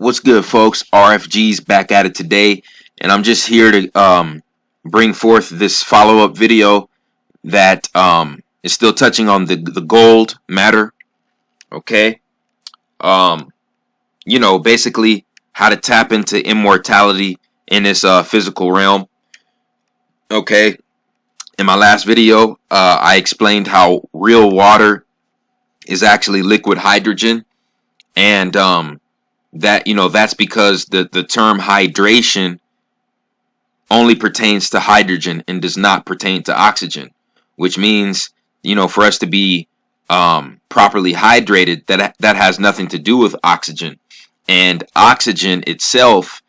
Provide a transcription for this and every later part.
What's good, folks? RFG's back at it today, and I'm just here to bring forth this follow-up video that is still touching on the gold matter. Okay, um, basically how to tap into immortality in this physical realm. Okay, in my last video, I explained how real water is actually liquid hydrogen, and that's because the term hydration only pertains to hydrogen and does not pertain to oxygen, which means for us to be properly hydrated, that has nothing to do with oxygen, and oxygen itself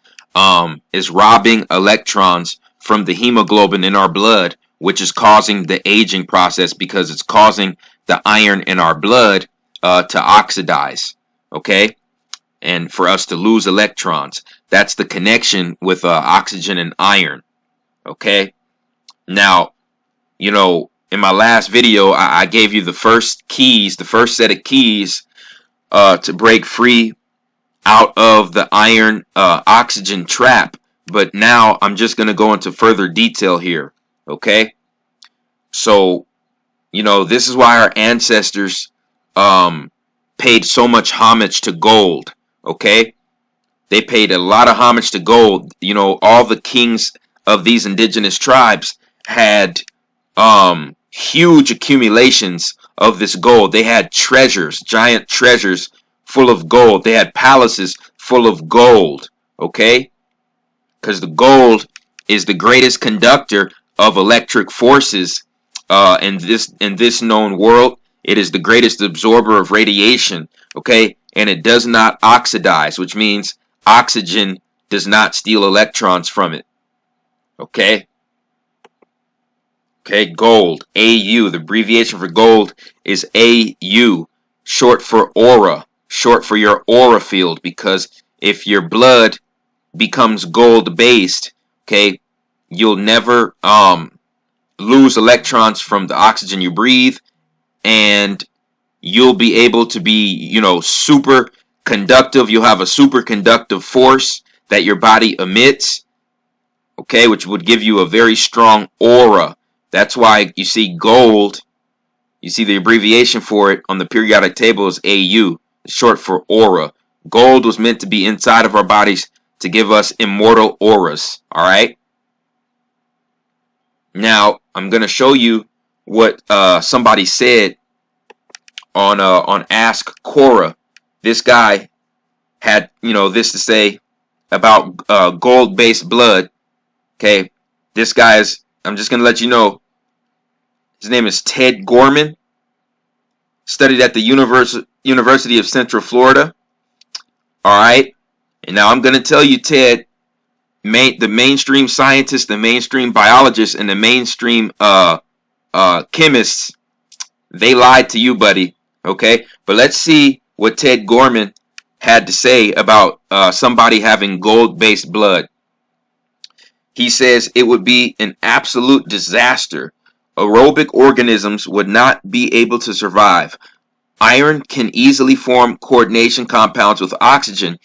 is robbing electrons from the hemoglobin in our blood, which is causing the aging process because it's causing the iron in our blood to oxidize. Okay, and for us to lose electrons. That's the connection with oxygen and iron. Okay, now in my last video I gave you the first set of keys to break free out of the iron oxygen trap, but now I'm just going to go into further detail here. Okay, so this is why our ancestors paid so much homage to gold. Okay, they paid a lot of homage to gold. All the kings of these indigenous tribes had huge accumulations of this gold. They had treasures, giant treasures full of gold. They had palaces full of gold. Okay, because the gold is the greatest conductor of electric forces in this known world. It is the greatest absorber of radiation. Okay, and it does not oxidize, which means oxygen does not steal electrons from it. Okay, gold, AU. The abbreviation for gold is AU, short for aura, short for your aura field, because if your blood becomes gold based, okay, you'll never lose electrons from the oxygen you breathe, and you'll be able to be, super conductive. You'll have a super conductive force that your body emits, okay, which would give you a very strong aura. That's why you see gold, you see the abbreviation for it on the periodic table is AU, it's short for aura. Gold was meant to be inside of our bodies to give us immortal auras, all right? Now, I'm going to show you what somebody said on Ask Quora. This guy had this to say about gold-based blood. Okay, this guy is, I'm just gonna let you know, his name is Ted Gorman. Studied at the University of Central Florida. All right, and now I'm gonna tell you, Ted, the mainstream scientists, the mainstream biologists, and the mainstream chemists, they lied to you, buddy. Okay, but let's see what Ted Gorman had to say about somebody having gold-based blood. He says it would be an absolute disaster. Aerobic organisms would not be able to survive. Iron can easily form coordination compounds with oxygen.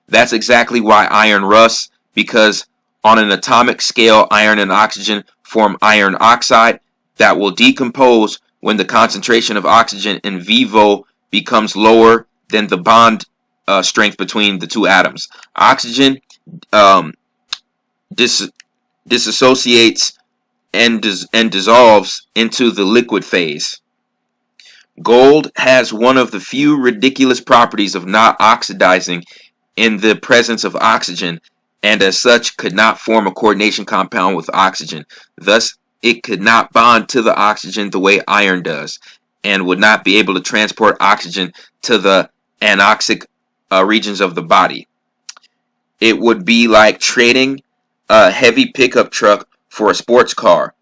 That's exactly why iron rusts, because on an atomic scale, iron and oxygen form iron oxide that will decompose when the concentration of oxygen in vivo becomes lower than the bond strength between the two atoms. Oxygen disassociates and dissolves into the liquid phase. Gold has one of the few ridiculous properties of not oxidizing in the presence of oxygen, and as such could not form a coordination compound with oxygen. Thus, it could not bond to the oxygen the way iron does, and would not be able to transport oxygen to the anoxic regions of the body. It would be like trading a heavy pickup truck for a sports car.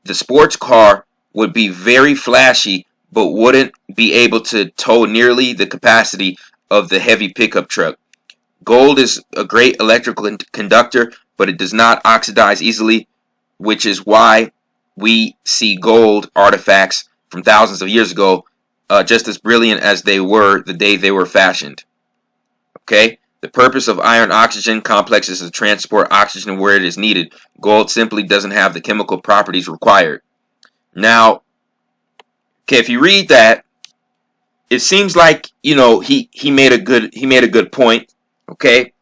The sports car would be very flashy, but wouldn't be able to tow nearly the capacity of the heavy pickup truck. Gold is a great electrical conductor, but it does not oxidize easily, which is why we see gold artifacts from thousands of years ago just as brilliant as they were the day they were fashioned. Okay, The purpose of iron-oxygen complexes is to transport oxygen where it is needed. Gold simply doesn't have the chemical properties required. Now, okay, if you read that, it seems like, you know, he made a good point, okay?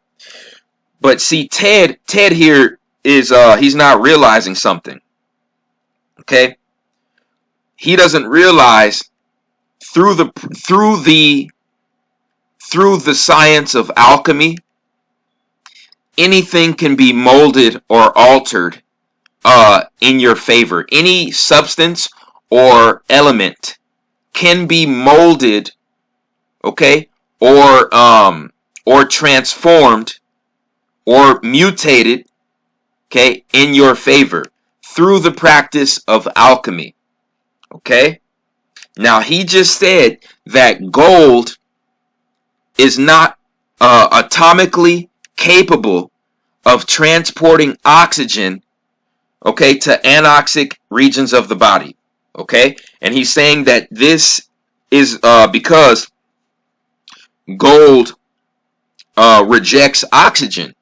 But see, Ted here is he's not realizing something. Okay? He doesn't realize through the science of alchemy, anything can be molded or altered in your favor. Any substance or element can be molded, okay, or transformed or mutated, okay, in your favor through the practice of alchemy. Okay? Now, he just said that gold is not atomically capable of transporting oxygen, okay, to anoxic regions of the body. Okay? And he's saying that this is because gold rejects oxygen.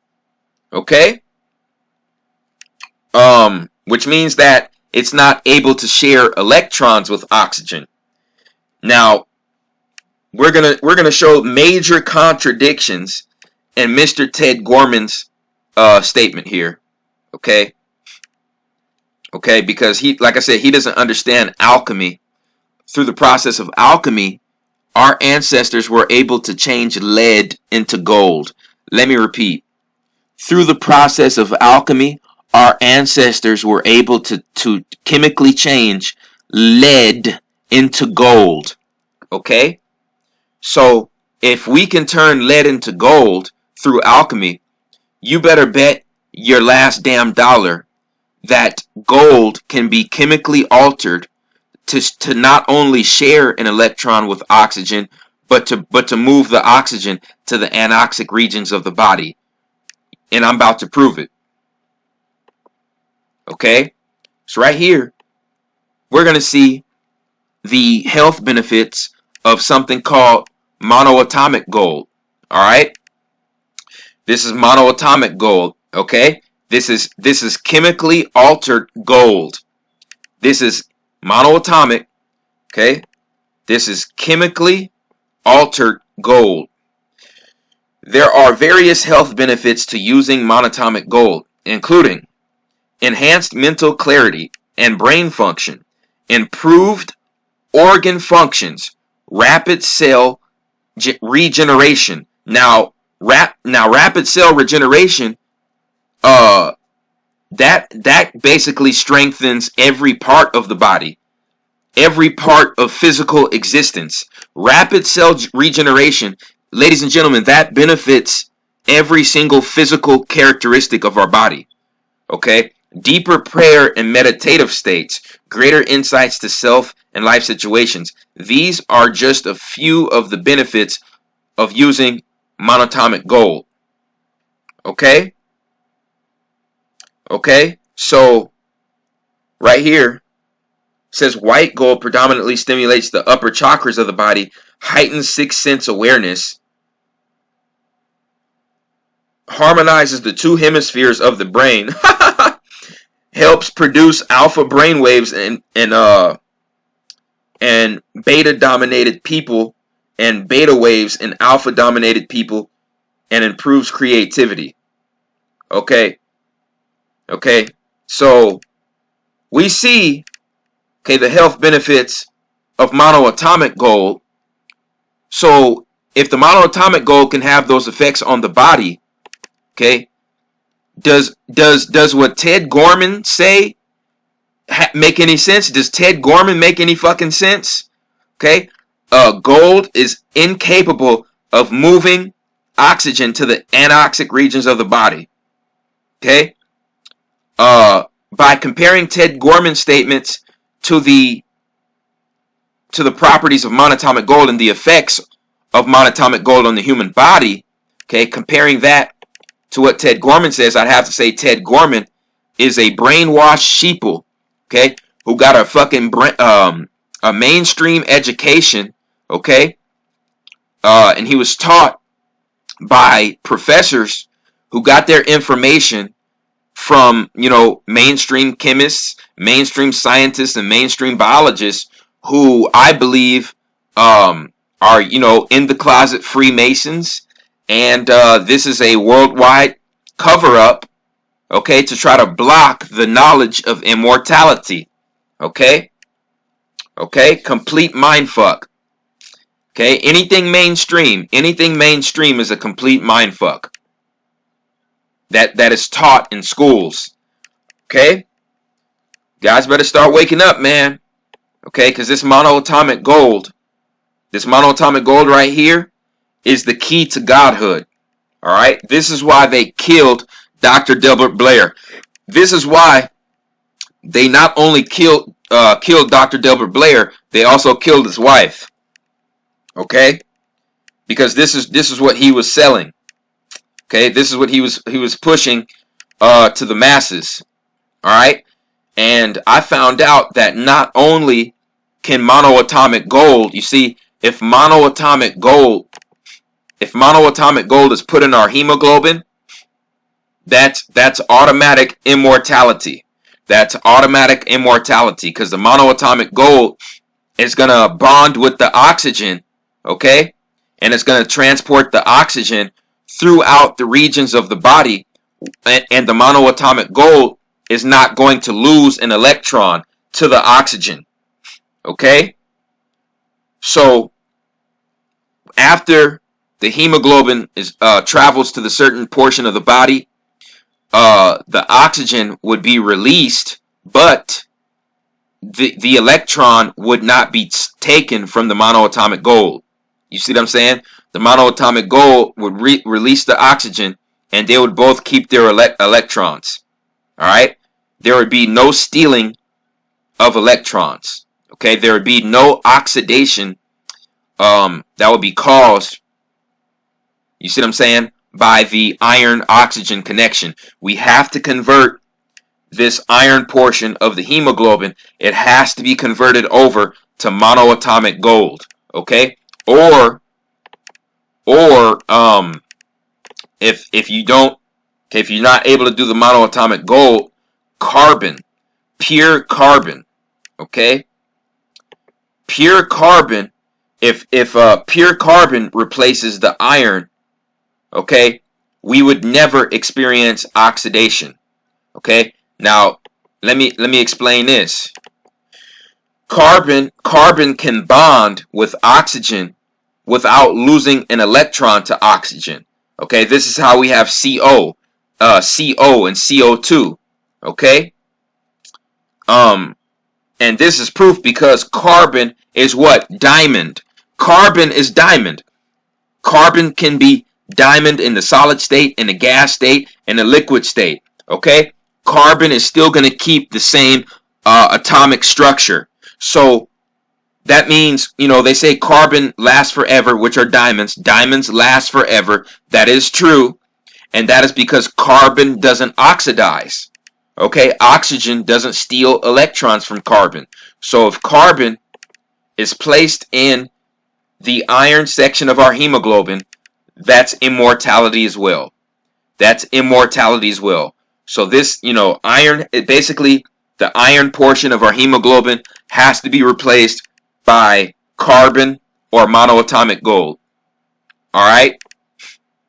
Okay? Which means that it's not able to share electrons with oxygen. Now, we're gonna show major contradictions in Mr. Ted Gorman's statement here. Okay? Okay, because he, like I said, he doesn't understand alchemy. Through the process of alchemy, our ancestors were able to change lead into gold. Let me repeat. Through the process of alchemy, our ancestors were able to chemically change lead into gold. Okay? So, if we can turn lead into gold through alchemy, you better bet your last damn dollar that gold can be chemically altered to not only share an electron with oxygen, but to move the oxygen to the anoxic regions of the body. And I'm about to prove it. Okay? So right here, we're going to see the health benefits of something called monoatomic gold. Alright? This is monoatomic gold. Okay? This is chemically altered gold. This is monoatomic. Okay? This is chemically altered gold. There are various health benefits to using monatomic gold, including enhanced mental clarity and brain function, improved organ functions, rapid cell regeneration. Now rapid cell regeneration, that basically strengthens every part of the body, every part of physical existence. Rapid cell regeneration, ladies and gentlemen, that benefits every single physical characteristic of our body. Okay? Deeper prayer and meditative states, greater insights to self and life situations. These are just a few of the benefits of using monatomic gold. Okay? Okay? So, right here, says white gold predominantly stimulates the upper chakras of the body, heightens sixth sense awareness, harmonizes the two hemispheres of the brain, helps produce alpha brain waves and beta dominated people and beta waves in alpha dominated people, and improves creativity. Okay. Okay. So we see, okay, the health benefits of monoatomic gold. So if the monoatomic gold can have those effects on the body, okay, does what Ted Gorman say make any sense? Does Ted Gorman make any fucking sense? Okay, gold is incapable of moving oxygen to the anoxic regions of the body. Okay, by comparing Ted Gorman's statements to the properties of monatomic gold and the effects of monatomic gold on the human body, okay, comparing that to what Ted Gorman says, I'd have to say Ted Gorman is a brainwashed sheeple, okay, who got a fucking a mainstream education, okay, and he was taught by professors who got their information from, mainstream chemists, mainstream scientists, and mainstream biologists who I believe are, in the closet Freemasons. And this is a worldwide cover-up, okay, to try to block the knowledge of immortality. Okay? Okay? Complete mindfuck. Okay? Anything mainstream is a complete mindfuck. That is taught in schools. Okay? Guys better start waking up, man. Okay? Because this monoatomic gold right here is the key to godhood. Alright? This is why they killed Dr. Delbert Blair. This is why they not only killed Dr. Delbert Blair, they also killed his wife. Okay? Because this is what he was selling. Okay, this is what he was pushing to the masses. All right, and I found out that not only can monoatomic gold, you see, if monoatomic gold is put in our hemoglobin, that's automatic immortality. That's automatic immortality, because the monoatomic gold is gonna bond with the oxygen, okay, and it's gonna transport the oxygen throughout the regions of the body, and the monoatomic gold is not going to lose an electron to the oxygen. Okay? So after the hemoglobin travels to the certain portion of the body, the oxygen would be released, but the electron would not be taken from the monoatomic gold. You see what I'm saying? The monoatomic gold would release the oxygen, and they would both keep their electrons. All right? There would be no stealing of electrons. Okay? There would be no oxidation that would be caused, you see what I'm saying, by the iron-oxygen connection. We have to convert this iron portion of the hemoglobin. It has to be converted over to monoatomic gold. Okay? Or if you don't, if you're not able to do the monoatomic gold, carbon, pure carbon, okay, pure carbon. If pure carbon replaces the iron, okay, we would never experience oxidation. Okay, now let me explain this. Carbon can bond with oxygen without losing an electron to oxygen. Okay, this is how we have CO and CO2. Okay, and this is proof because carbon is what? Diamond. Carbon is diamond. Carbon can be diamond in the solid state, in the gas state, in the liquid state. Okay, carbon is still going to keep the same atomic structure. So that means, they say carbon lasts forever, which are diamonds. Diamonds last forever. That is true. And that is because carbon doesn't oxidize. Okay, oxygen doesn't steal electrons from carbon. So if carbon is placed in the iron section of our hemoglobin, that's immortality as well. That's immortality as well. So this, iron, basically the iron portion of our hemoglobin has to be replaced by carbon or monoatomic gold. Alright?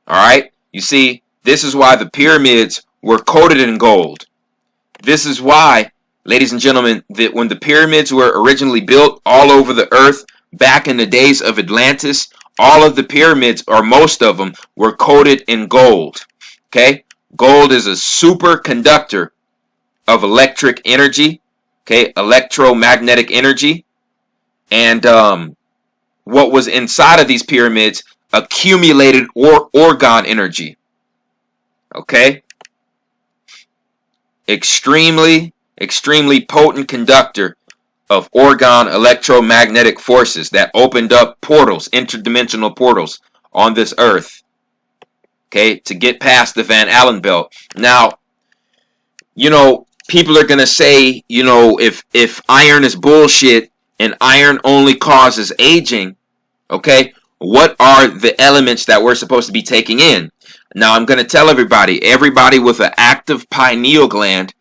Alright? You see, this is why the pyramids were coated in gold. This is why, ladies and gentlemen, that when the pyramids were originally built all over the earth, back in the days of Atlantis, all of the pyramids, or most of them, were coated in gold. Okay? Gold is a superconductor of electric energy. Okay? Electromagnetic energy. And what was inside of these pyramids accumulated orgone energy. Okay? Extremely potent conductor of orgone electromagnetic forces that opened up portals, interdimensional portals on this earth. Okay? To get past the Van Allen belt. Now, people are going to say, if iron is bullshit, and iron only causes aging, okay, what are the elements that we're supposed to be taking in. Now, I'm going to tell everybody with an active pineal gland,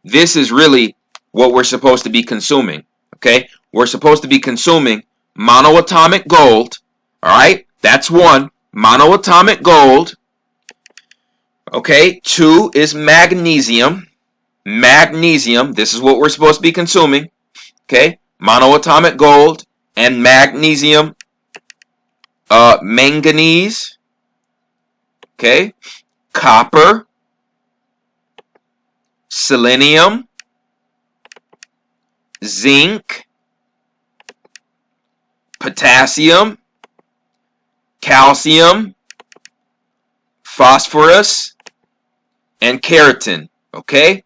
this is really what we're supposed to be consuming. Okay, we're supposed to be consuming monoatomic gold. All right, that's one, monoatomic gold. Okay, 2 is magnesium. Magnesium, this is what we're supposed to be consuming. Okay, monoatomic gold and magnesium. Manganese. Okay, copper, selenium, zinc, potassium, calcium, phosphorus, and keratin. Okay,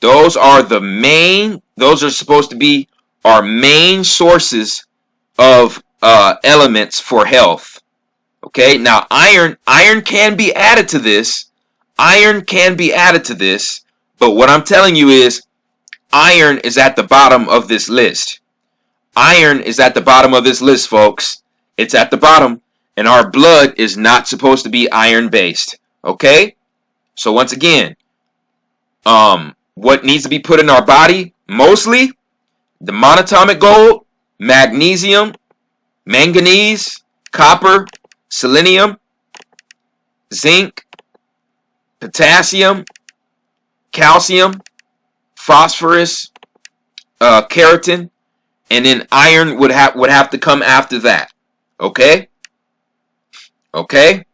those are supposed to be our main sources of elements for health. Okay, now iron can be added to this. Iron can be added to this, but what I'm telling you is iron is at the bottom of this list. Iron is at the bottom of this list, folks. It's at the bottom, and our blood is not supposed to be iron based. Okay? So once again, what needs to be put in our body? Mostly the monatomic gold, magnesium, manganese, copper, selenium, zinc, potassium, calcium, phosphorus, keratin, and then iron would have to come after that. Okay? Okay?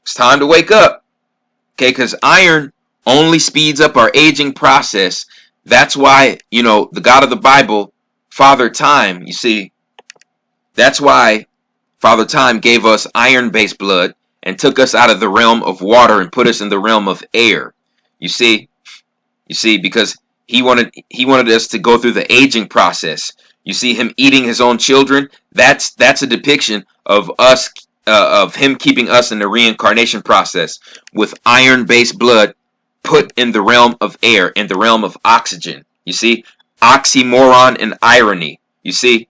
It's time to wake up. Okay, because iron only speeds up our aging process. That's why, the God of the Bible, Father Time, you see, that's why Father Time gave us iron-based blood and took us out of the realm of water and put us in the realm of air. You see, because he wanted us to go through the aging process. You see him eating his own children. That's a depiction of us, of him keeping us in the reincarnation process with iron-based blood put in the realm of air, in the realm of oxygen. You see, oxymoron and irony. You see,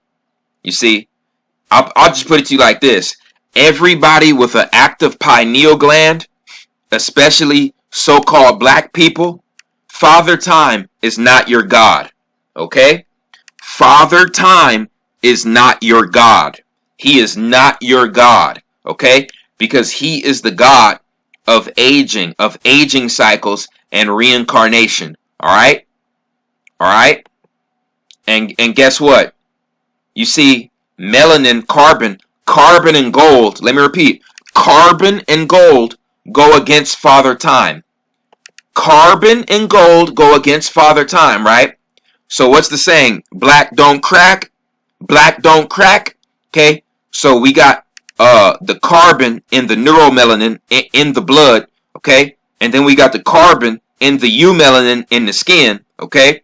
I'll just put it to you like this. Everybody with an active pineal gland, especially so-called black people, Father Time is not your God. Okay? Father Time is not your God. He is not your God. Okay? Because he is the God of aging cycles and reincarnation. Alright? Alright? And guess what? You see, melanin, carbon and gold, let me repeat, carbon and gold go against Father Time. Carbon and gold go against Father Time, right? So what's the saying? Black don't crack. Black don't crack. Okay? So we got the carbon in the neuromelanin in the blood, okay? And then we got the carbon in the eumelanin in the skin, okay?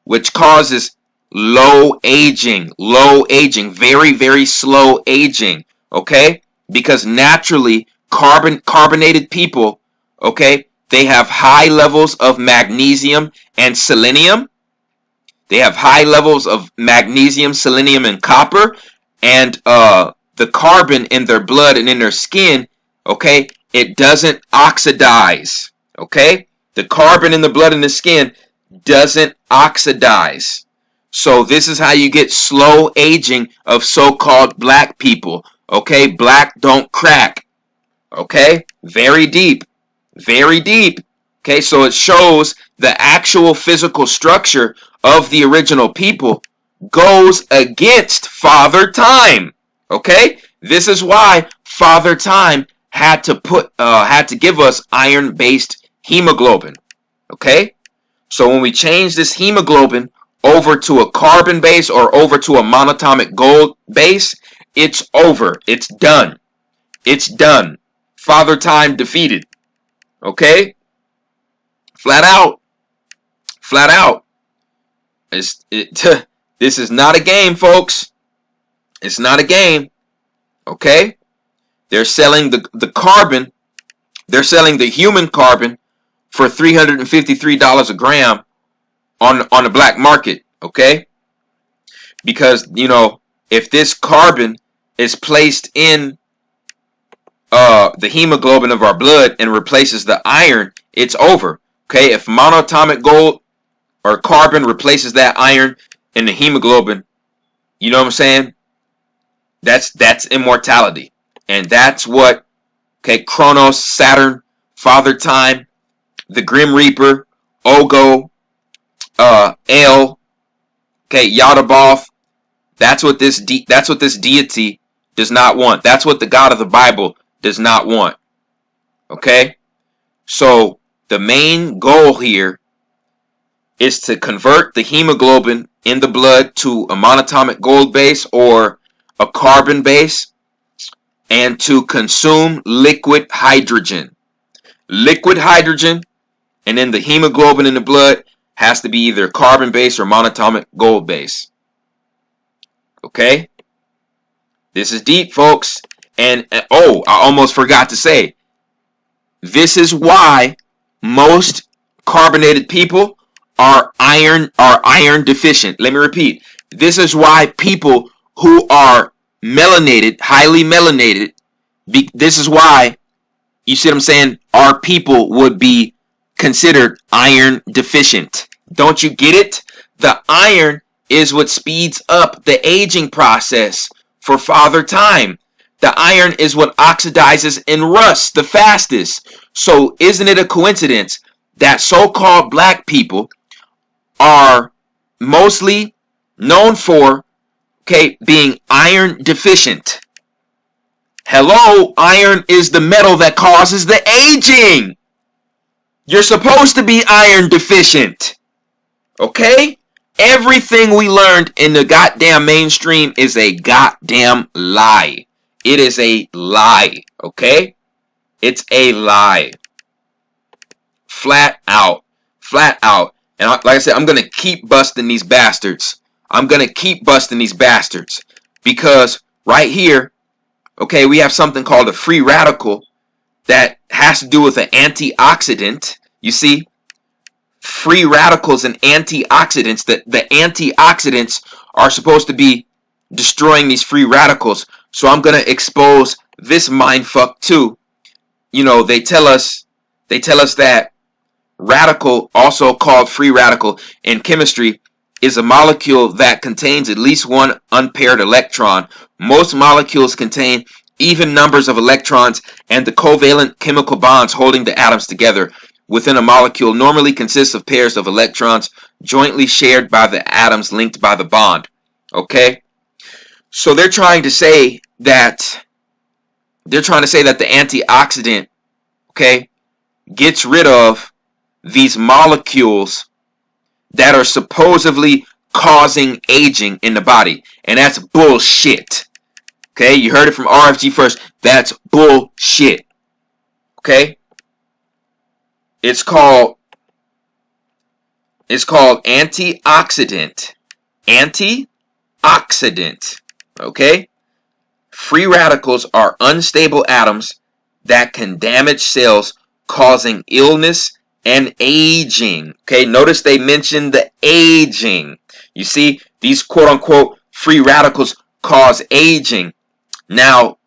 Which causes low aging, very, very slow aging, okay? Because naturally, carbonated people, okay, they have high levels of magnesium and selenium. They have high levels of magnesium, selenium, and copper. And the carbon in their blood and in their skin, okay, it doesn't oxidize, okay? The carbon in the blood and the skin doesn't oxidize. So this is how you get slow aging of so-called black people, okay? Black don't crack, okay? Very deep, very deep, okay? So it shows the actual physical structure of the original people goes against Father Time. Okay, this is why Father Time had to give us iron-based hemoglobin. Okay, so when we change this hemoglobin over to a carbon base or over to a monatomic gold base, it's over. It's done. It's done. Father Time defeated. Okay, flat out, flat out. This is not a game, folks. It's not a game. Okay? They're selling the carbon. They're selling the human carbon for $353 a gram on the black market. Okay? Because, if this carbon is placed in the hemoglobin of our blood and replaces the iron, it's over. Okay, if monatomic gold or carbon replaces that iron in the hemoglobin, you know what I'm saying? That's immortality. And that's what, okay, Kronos, Saturn, Father Time, the Grim Reaper, Ogo, El, okay, Yaldabaoth. That's what this deity does not want. That's what the God of the Bible does not want. Okay? So the main goal here is to convert the hemoglobin in the blood to a monatomic gold base or a carbon base, and to consume liquid hydrogen. Liquid hydrogen, and then the hemoglobin in the blood has to be either carbon base or monatomic gold base. Okay? This is deep, folks. And oh, I almost forgot to say, this is why most carbonated people are iron deficient. Let me repeat. This is why people who are melanated, highly melanated, this is why, you see what I'm saying, our people would be considered iron deficient. Don't you get it? The iron is what speeds up the aging process for Father Time. The iron is what oxidizes and rusts the fastest. So isn't it a coincidence that so-called black people are mostly known for, okay, being iron deficient? Hello, iron is the metal that causes the aging. You're supposed to be iron deficient. Okay? Everything we learned in the goddamn mainstream is a goddamn lie. It is a lie. Okay? It's a lie. Flat out. Flat out. And like I said, I'm going to keep busting these bastards. I'm going to keep busting these bastards. Because right here, okay, we have something called a free radical that has to do with an antioxidant. You see? Free radicals and antioxidants. The antioxidants are supposed to be destroying these free radicals. So I'm going to expose this mindfuck too. You know, they tell us that radical, also called free radical in chemistry, is a molecule that contains at least one unpaired electron. Most molecules contain even numbers of electrons, and the covalent chemical bonds holding the atoms together within a molecule normally consists of pairs of electrons jointly shared by the atoms linked by the bond. Okay? So they're trying to say that the antioxidant, okay, gets rid of these molecules that are supposedly causing aging in the body. And that's bullshit. Okay, you heard it from RFG first. That's bullshit. Okay? It's called antioxidant. Antioxidant. Okay? Free radicals are unstable atoms that can damage cells, causing illness and aging. Okay, notice they mentioned the aging. You see, these quote-unquote free radicals cause aging. Now,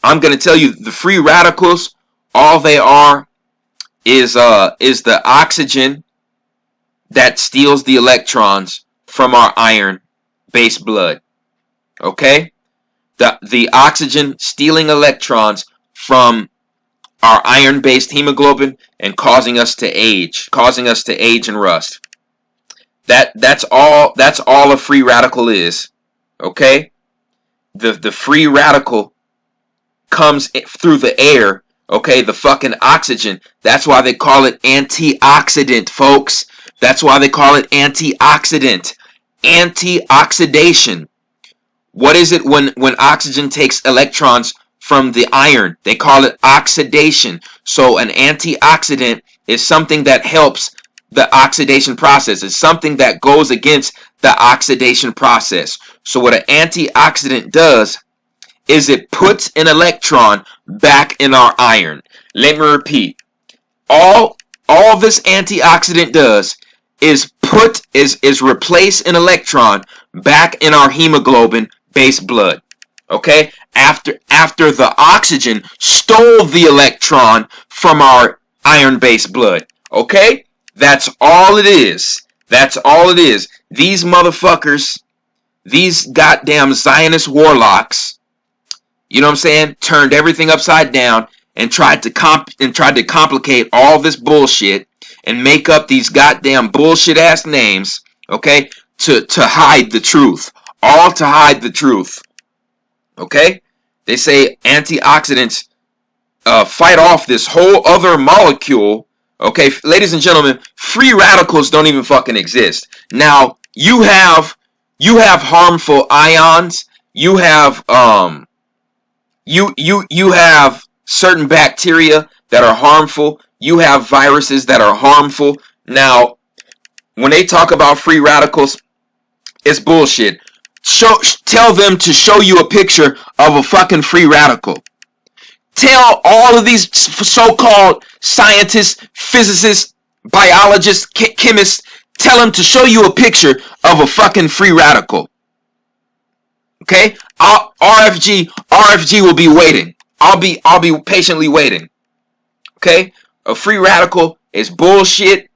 I'm going to tell you, the free radicals, all they are is the oxygen that steals the electrons from our iron-based blood. Okay? The oxygen stealing electrons from our iron-based hemoglobin and causing us to age and rust. That's all a free radical is. Okay? The free radical comes through the air, okay, the fucking oxygen. That's why they call it antioxidant, folks. That's why they call it antioxidant. Antioxidation. What is it when oxygen takes electrons from the iron? They call it oxidation. So an antioxidant is something that helps the oxidation process. It's something that goes against the oxidation process. So what an antioxidant does is it puts an electron back in our iron. Let me repeat. All this antioxidant does is replace an electron back in our hemoglobin based blood. Okay, after the oxygen stole the electron from our iron-based blood. Okay, that's all it is. That's all it is. These motherfuckers, these goddamn Zionist warlocks, you know what I'm saying, turned everything upside down and tried to complicate all this bullshit and make up these goddamn bullshit ass names, okay, to hide the truth. All to hide the truth. Okay? They say antioxidants fight off this whole other molecule. Okay, ladies and gentlemen, free radicals don't even fucking exist. Now, you have harmful ions. You have you have certain bacteria that are harmful. You have viruses that are harmful. Now, when they talk about free radicals, it's bullshit. Tell them to show you a picture of a fucking free radical. Tell all of these so-called scientists, physicists, biologists, chemists, tell them to show you a picture of a fucking free radical. Okay? RFG will be waiting. I'll be patiently waiting. Okay? A free radical is bullshit.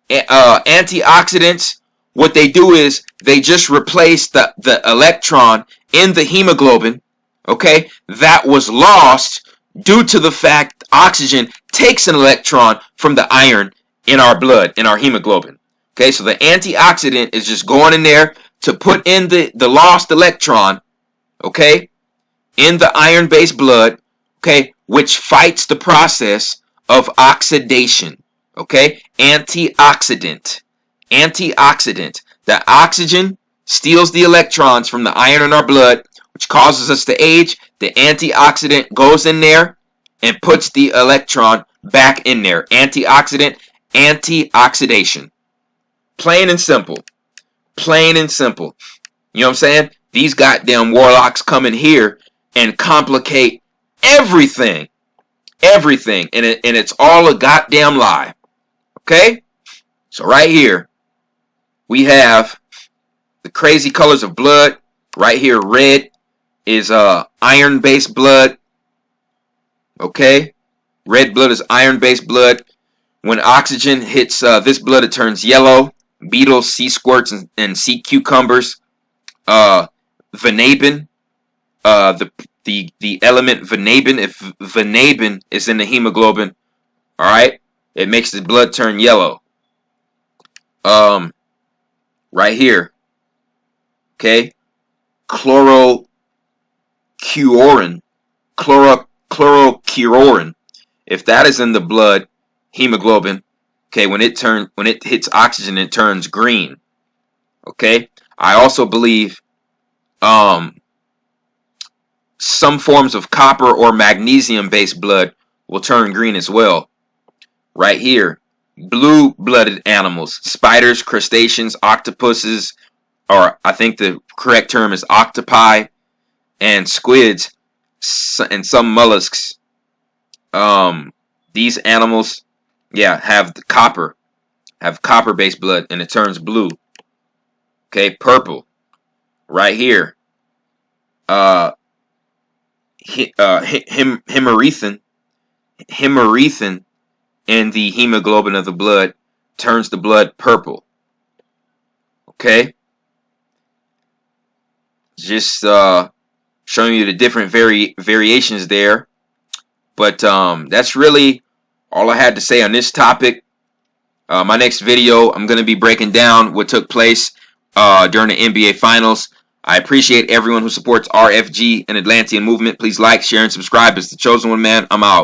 Antioxidants, what they do is they just replace the electron in the hemoglobin, okay, that was lost due to the fact oxygen takes an electron from the iron in our blood, in our hemoglobin. Okay, so the antioxidant is just going in there to put in the lost electron, okay, in the iron-based blood, okay, which fights the process of oxidation. Okay, antioxidant. The oxygen steals the electrons from the iron in our blood, which causes us to age. The antioxidant goes in there and puts the electron back in there. Antioxidant, antioxidation. Plain and simple. Plain and simple. You know what I'm saying? These goddamn warlocks come in here and complicate everything. Everything. And it's all a goddamn lie. Okay? So right here, we have the crazy colors of blood. Right here, red is iron-based blood. Okay? Red blood is iron-based blood. When oxygen hits this blood, it turns yellow. Beetles, sea squirts, and sea cucumbers. Vanabin. The element vanabin. If vanabin is in the hemoglobin, alright, it makes the blood turn yellow. Right here, okay, chlorocurin, if that is in the blood, hemoglobin, okay, when it hits oxygen, it turns green. Okay, I also believe some forms of copper or magnesium based blood will turn green as well. Right here, blue-blooded animals, spiders, crustaceans, octopuses, or I think the correct term is octopi, and squids, and some mollusks. These animals, yeah, have copper-based blood, and it turns blue. Okay, purple. Right here, hemerethin in the hemoglobin of the blood turns the blood purple. Okay? Just showing you the different variations there. But that's really all I had to say on this topic. My next video, I'm going to be breaking down what took place during the NBA Finals. I appreciate everyone who supports RFG and Atlantean Movement. Please like, share, and subscribe. It's the Chosen One Man. I'm out.